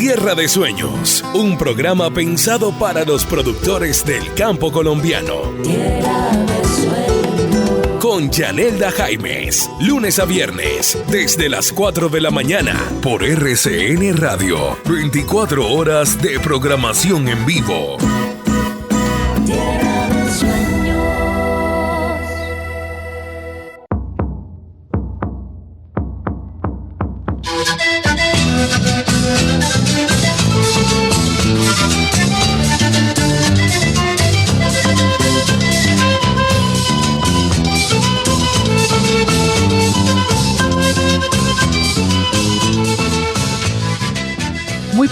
Tierra de Sueños, un programa pensado para los productores del campo colombiano. Tierra de Sueños. Con Yanelda Jaimes, lunes a viernes, desde las 4 de la mañana, por RCN Radio, 24 horas de programación en vivo. Tierra de Sueños.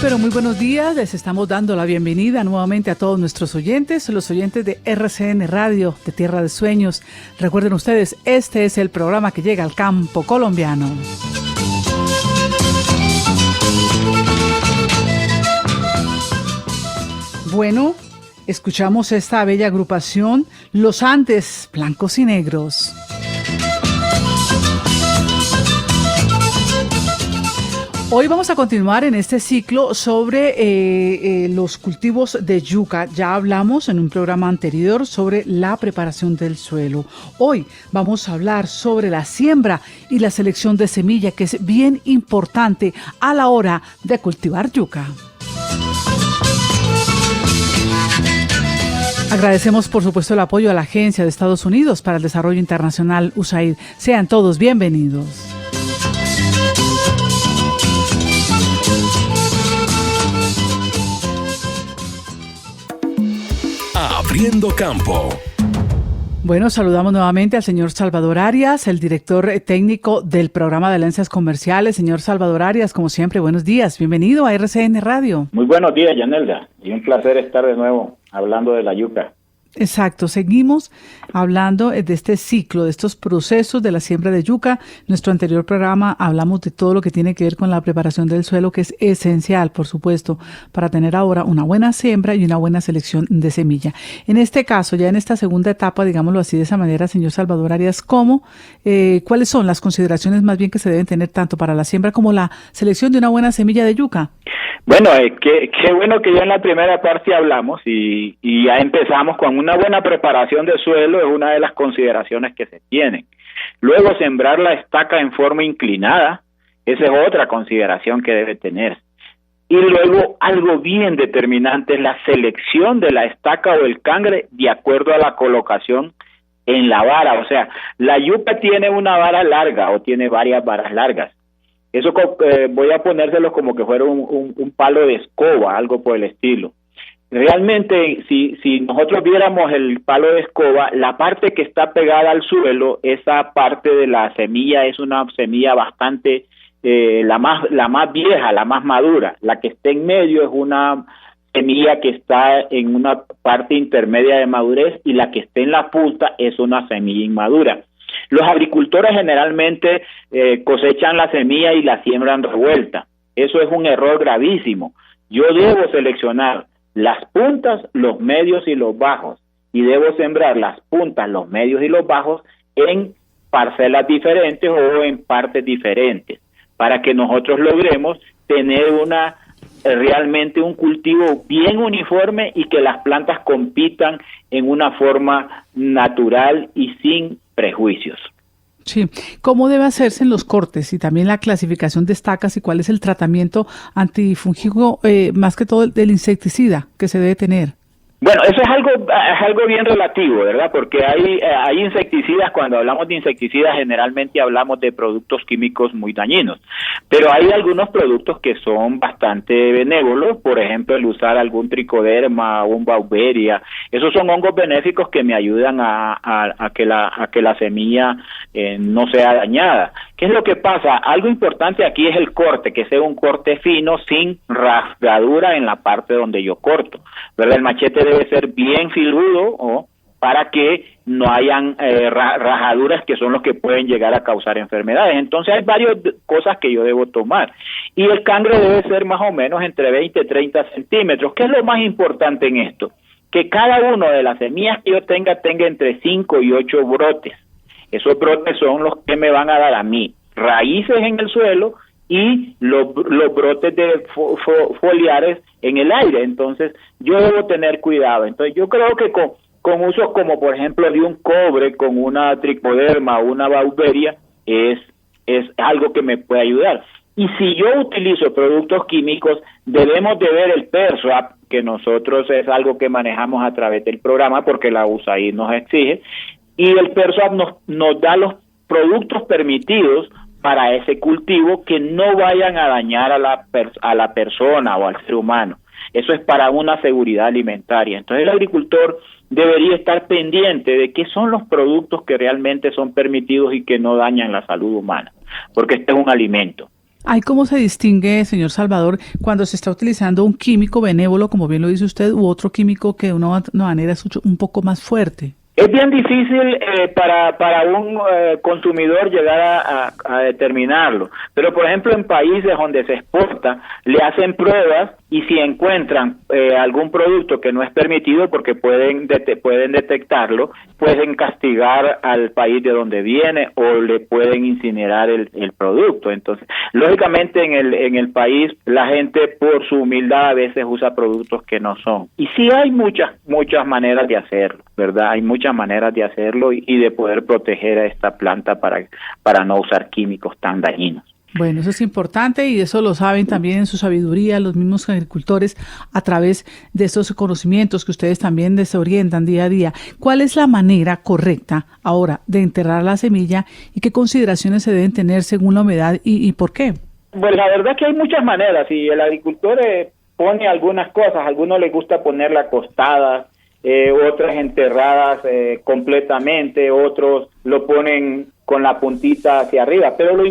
Pero muy buenos días, les estamos dando la bienvenida nuevamente a todos nuestros oyentes, los oyentes de RCN Radio, de Tierra de Sueños. Recuerden ustedes, este es el programa que llega al campo colombiano. Bueno, escuchamos esta bella agrupación, Los Andes, Blancos y Negros. Hoy vamos a continuar en este ciclo sobre los cultivos de yuca. Ya hablamos en un programa anterior sobre la preparación del suelo. Hoy vamos a hablar sobre la siembra y la selección de semilla, que es bien importante a la hora de cultivar yuca. Agradecemos, por supuesto, el apoyo a la Agencia de Estados Unidos para el Desarrollo Internacional, USAID. Sean todos bienvenidos. Abriendo campo. Bueno, saludamos nuevamente al señor Salvador Arias, el director técnico del programa de alianzas comerciales. Señor Salvador Arias, como siempre, buenos días. Bienvenido a RCN Radio. Muy buenos días, Yanelda. Y un placer estar de nuevo hablando de la yuca. Exacto, seguimos hablando de este ciclo, de estos procesos de la siembra de yuca. En nuestro anterior programa hablamos de todo lo que tiene que ver con la preparación del suelo, que es esencial, por supuesto, para tener ahora una buena siembra y una buena selección de semilla. En este caso, ya en esta segunda etapa, digámoslo así de esa manera, señor Salvador Arias, ¿cuáles son las consideraciones más bien que se deben tener tanto para la siembra como la selección de una buena semilla de yuca? Bueno, qué bueno que ya en la primera parte hablamos y ya empezamos con una buena preparación del suelo, es una de las consideraciones que se tienen. Luego, sembrar la estaca en forma inclinada, esa es otra consideración que debe tener. Y luego, algo bien determinante es la selección de la estaca o el cangre de acuerdo a la colocación en la vara. O sea, la yuca tiene una vara larga o tiene varias varas largas. Eso voy a ponérselo como que fuera un palo de escoba, algo por el estilo. Realmente, si nosotros viéramos el palo de escoba, la parte que está pegada al suelo, esa parte de la semilla es una semilla bastante, la más vieja, la más madura. La que está en medio es una semilla que está en una parte intermedia de madurez y la que está en la punta es una semilla inmadura. Los agricultores generalmente cosechan la semilla y la siembran revuelta. Eso es un error gravísimo. Yo debo seleccionar las puntas, los medios y los bajos, y debo sembrar las puntas, los medios y los bajos en parcelas diferentes o en partes diferentes, para que nosotros logremos tener realmente un cultivo bien uniforme y que las plantas compitan en una forma natural y sin prejuicios. Sí, ¿cómo debe hacerse en los cortes y también la clasificación de estacas y cuál es el tratamiento antifúngico, más que todo del insecticida que se debe tener? Bueno, eso es algo bien relativo, ¿verdad? Porque hay insecticidas, cuando hablamos de insecticidas generalmente hablamos de productos químicos muy dañinos, pero hay algunos productos que son bastante benévolos, por ejemplo el usar algún tricoderma o un Beauveria. Esos son hongos benéficos que me ayudan a que la semilla no sea dañada. ¿Qué es lo que pasa? Algo importante aquí es el corte, que sea un corte fino sin rasgadura en la parte donde yo corto, ¿verdad? El machete debe ser bien filudo para que no hayan rajaduras que son los que pueden llegar a causar enfermedades. Entonces hay varias cosas que yo debo tomar. Y el cangre debe ser más o menos entre 20 y 30 centímetros. ¿Qué es lo más importante en esto? Que cada uno de las semillas que yo tenga entre 5 y 8 brotes. Esos brotes son los que me van a dar a mí raíces en el suelo y los brotes de foliares en el aire. Entonces yo debo tener cuidado. Entonces yo creo que con usos como por ejemplo de un cobre con una tricoderma o una bauberia es algo que me puede ayudar. Y si yo utilizo productos químicos, debemos de ver el PERSUAB, que nosotros es algo que manejamos a través del programa porque la USAID nos exige, y el PERSUAB nos da los productos permitidos para ese cultivo que no vayan a dañar a la persona o al ser humano. Eso es para una seguridad alimentaria. Entonces el agricultor debería estar pendiente de qué son los productos que realmente son permitidos y que no dañan la salud humana, porque este es un alimento. ¿Hay cómo se distingue, señor Salvador, cuando se está utilizando un químico benévolo, como bien lo dice usted, u otro químico que de una manera es un poco más fuerte? Es bien difícil para un consumidor llegar a determinarlo, pero por ejemplo en países donde se exporta, le hacen pruebas y si encuentran algún producto que no es permitido, porque pueden detectarlo, pueden castigar al país de donde viene o le pueden incinerar el producto. Entonces, lógicamente en el país la gente por su humildad a veces usa productos que no son. Y sí hay muchas maneras de hacerlo, ¿verdad? Hay muchas maneras de hacerlo y de poder proteger a esta planta para no usar químicos tan dañinos. Bueno, eso es importante y eso lo saben también en su sabiduría los mismos agricultores a través de estos conocimientos que ustedes también desorientan día a día. ¿Cuál es la manera correcta ahora de enterrar la semilla y qué consideraciones se deben tener según la humedad y por qué? Pues la verdad que hay muchas maneras y el agricultor pone algunas cosas, a algunos les gusta ponerla acostada, otras enterradas completamente, otros lo ponen con la puntita hacia arriba, pero lo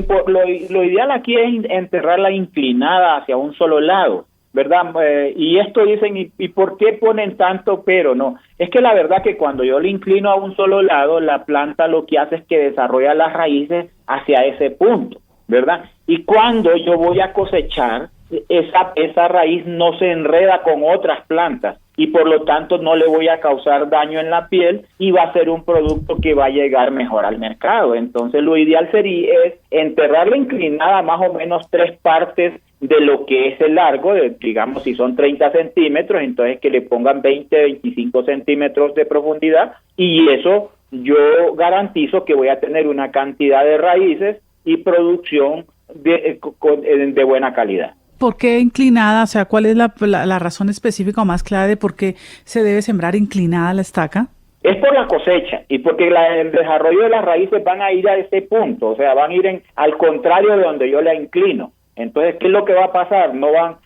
ideal aquí es enterrarla inclinada hacia un solo lado, ¿verdad? Y esto dicen, ¿y por qué ponen tanto pero? No, es que la verdad que cuando yo le inclino a un solo lado, la planta lo que hace es que desarrolla las raíces hacia ese punto, ¿verdad? Y cuando yo voy a cosechar, esa raíz no se enreda con otras plantas y por lo tanto no le voy a causar daño en la piel y va a ser un producto que va a llegar mejor al mercado. Entonces lo ideal sería enterrarla inclinada más o menos 3 partes de lo que es el largo, digamos si son 30 centímetros, entonces que le pongan 20-25 centímetros de profundidad y eso yo garantizo que voy a tener una cantidad de raíces y producción de buena calidad. ¿Por qué inclinada? O sea, ¿cuál es la razón específica o más clara de por qué se debe sembrar inclinada la estaca? Es por la cosecha y porque el desarrollo de las raíces van a ir a ese punto, o sea, van a ir al contrario de donde yo la inclino. Entonces, ¿qué es lo que va a pasar?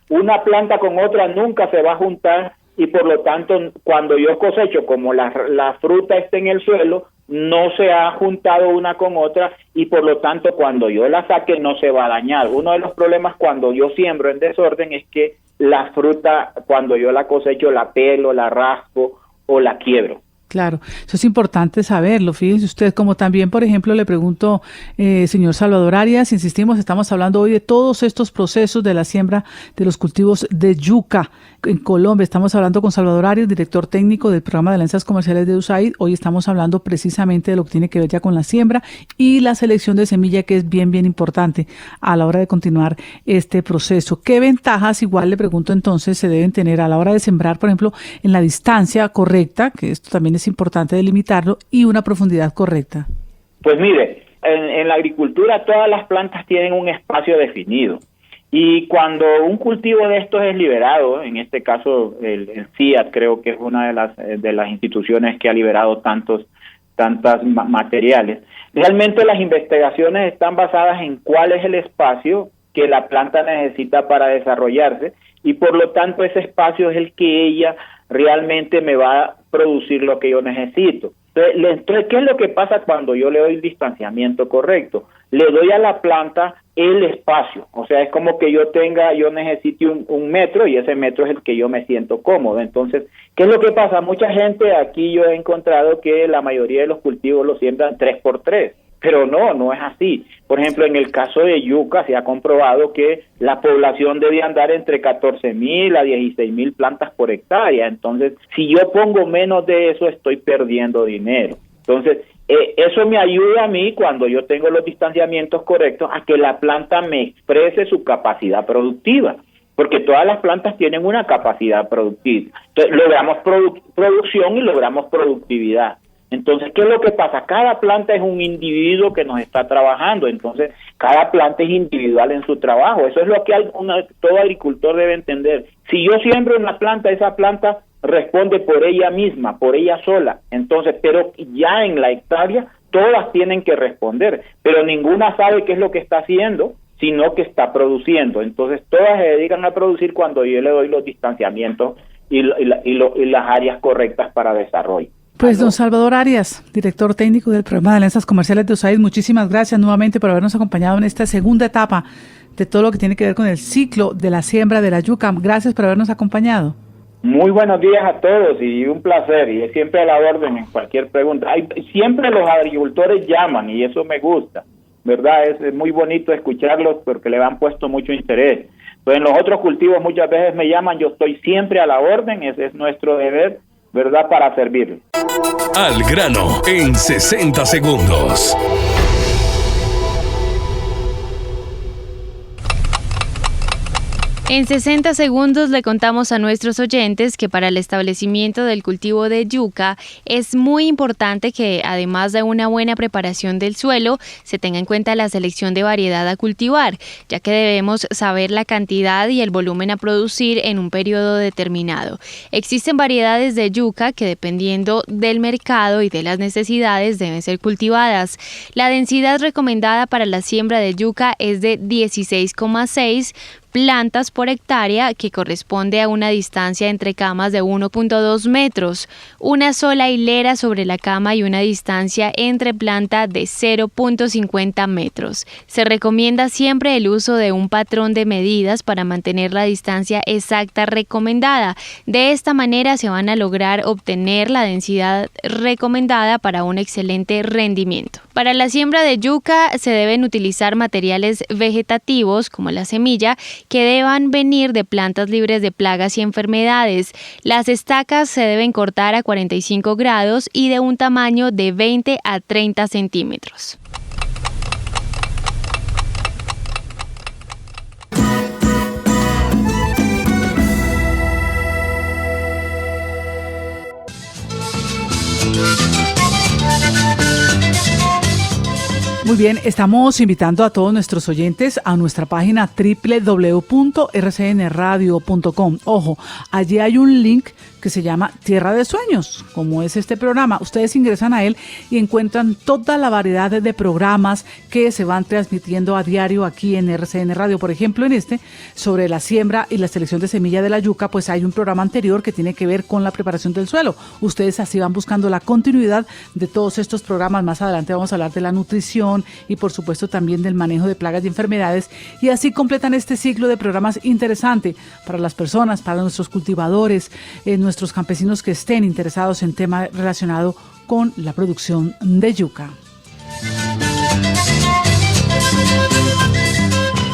Una planta con otra nunca se va a juntar y por lo tanto, cuando yo cosecho, como la fruta está en el suelo, no se ha juntado una con otra y por lo tanto cuando yo la saque no se va a dañar. Uno de los problemas cuando yo siembro en desorden es que la fruta cuando yo la cosecho la pelo, la raspo o la quiebro. Claro, eso es importante saberlo. Fíjense usted, como también, por ejemplo, le pregunto, señor Salvador Arias, insistimos, estamos hablando hoy de todos estos procesos de la siembra de los cultivos de yuca en Colombia. Estamos hablando con Salvador Arias, director técnico del programa de alianzas comerciales de USAID. Hoy estamos hablando precisamente de lo que tiene que ver ya con la siembra y la selección de semilla, que es bien importante a la hora de continuar este proceso. ¿Qué ventajas, igual le pregunto entonces, se deben tener a la hora de sembrar, por ejemplo, en la distancia correcta, que esto también es importante delimitarlo, y una profundidad correcta? Pues mire, en la agricultura todas las plantas tienen un espacio definido y cuando un cultivo de estos es liberado, en este caso el CIAT creo que es una de las instituciones que ha liberado tantos materiales, realmente las investigaciones están basadas en cuál es el espacio que la planta necesita para desarrollarse y por lo tanto ese espacio es el que ella realmente me va a producir lo que yo necesito. Entonces, ¿qué es lo que pasa cuando yo le doy el distanciamiento correcto? Le doy a la planta el espacio, o sea, es como que yo necesite un metro y ese metro es el que yo me siento cómodo. Entonces, ¿qué es lo que pasa? Mucha gente aquí yo he encontrado que la mayoría de los cultivos los siembran 3x3. Pero no es así. Por ejemplo, en el caso de yuca se ha comprobado que la población debe andar entre 14,000 a 16,000 plantas por hectárea. Entonces, si yo pongo menos de eso, estoy perdiendo dinero. Entonces, eso me ayuda a mí, cuando yo tengo los distanciamientos correctos, a que la planta me exprese su capacidad productiva, porque todas las plantas tienen una capacidad productiva. Entonces logramos producción y logramos productividad. Entonces, ¿qué es lo que pasa? Cada planta es un individuo que nos está trabajando, entonces cada planta es individual en su trabajo. Eso es lo que todo agricultor debe entender. Si yo siembro una planta, esa planta responde por ella misma, por ella sola. Entonces, pero ya en la hectárea todas tienen que responder, pero ninguna sabe qué es lo que está haciendo, sino que está produciendo. Entonces, todas se dedican a producir cuando yo le doy los distanciamientos y las áreas correctas para desarrollo. Pues don Salvador Arias, director técnico del programa de alianzas comerciales de USAID, muchísimas gracias nuevamente por habernos acompañado en esta segunda etapa de todo lo que tiene que ver con el ciclo de la siembra de la yuca. Gracias por habernos acompañado. Muy buenos días a todos y un placer, y siempre a la orden en cualquier pregunta. Siempre los agricultores llaman y eso me gusta, ¿verdad? Es muy bonito escucharlos porque le han puesto mucho interés. Pues en los otros cultivos muchas veces me llaman, yo estoy siempre a la orden, ese es nuestro deber, ¿verdad?, para servirles. Al grano en 60 segundos. En 60 segundos le contamos a nuestros oyentes que para el establecimiento del cultivo de yuca es muy importante que, además de una buena preparación del suelo, se tenga en cuenta la selección de variedad a cultivar, ya que debemos saber la cantidad y el volumen a producir en un periodo determinado. Existen variedades de yuca que, dependiendo del mercado y de las necesidades, deben ser cultivadas. La densidad recomendada para la siembra de yuca es de 16,6 plantas por hectárea, que corresponde a una distancia entre camas de 1.2 metros, una sola hilera sobre la cama y una distancia entre planta de 0.50 metros. Se recomienda siempre el uso de un patrón de medidas para mantener la distancia exacta recomendada. De esta manera se van a lograr obtener la densidad recomendada para un excelente rendimiento. Para la siembra de yuca se deben utilizar materiales vegetativos como la semilla, que deban venir de plantas libres de plagas y enfermedades. Las estacas se deben cortar a 45 grados y de un tamaño de 20 a 30 centímetros. Muy bien, estamos invitando a todos nuestros oyentes a nuestra página www.rcnradio.com. Ojo, allí hay un link que se llama Tierra de Sueños, como es este programa. Ustedes ingresan a él y encuentran toda la variedad de programas que se van transmitiendo a diario aquí en RCN Radio. Por ejemplo, en sobre la siembra y la selección de semilla de la yuca, pues hay un programa anterior que tiene que ver con la preparación del suelo. Ustedes así van buscando la continuidad de todos estos programas. Más adelante vamos a hablar de la nutrición y por supuesto también del manejo de plagas y enfermedades, y así completan este ciclo de programas interesante para las personas, para nuestros cultivadores, nuestros campesinos que estén interesados en temas relacionados con la producción de yuca.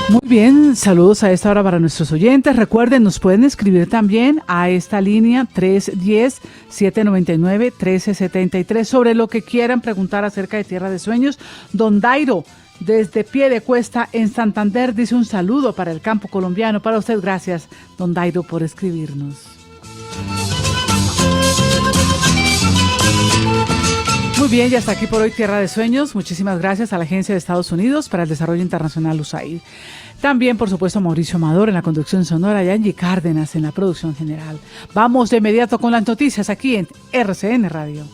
Muy bien, saludos a esta hora para nuestros oyentes. Recuerden, nos pueden escribir también a esta línea 310-799-1373 sobre lo que quieran preguntar acerca de Tierra de Sueños. Don Dairo, desde Piedecuesta en Santander, dice un saludo para el campo colombiano. Para usted, gracias, don Dairo, por escribirnos. Muy bien, ya está aquí por hoy Tierra de Sueños. Muchísimas gracias a la Agencia de Estados Unidos para el Desarrollo Internacional USAID. También, por supuesto, a Mauricio Amador en la conducción sonora y a Angie Cárdenas en la producción general. Vamos de inmediato con las noticias aquí en RCN Radio.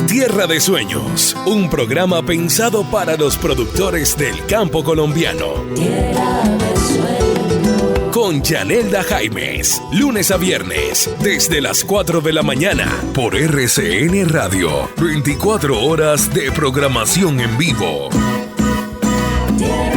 Tierra de Sueños, un programa pensado para los productores del campo colombiano. Tierra de Sueños. Con Yanelda Jaimes, lunes a viernes, desde las 4 de la mañana, por RCN Radio, 24 horas de programación en vivo. Tierra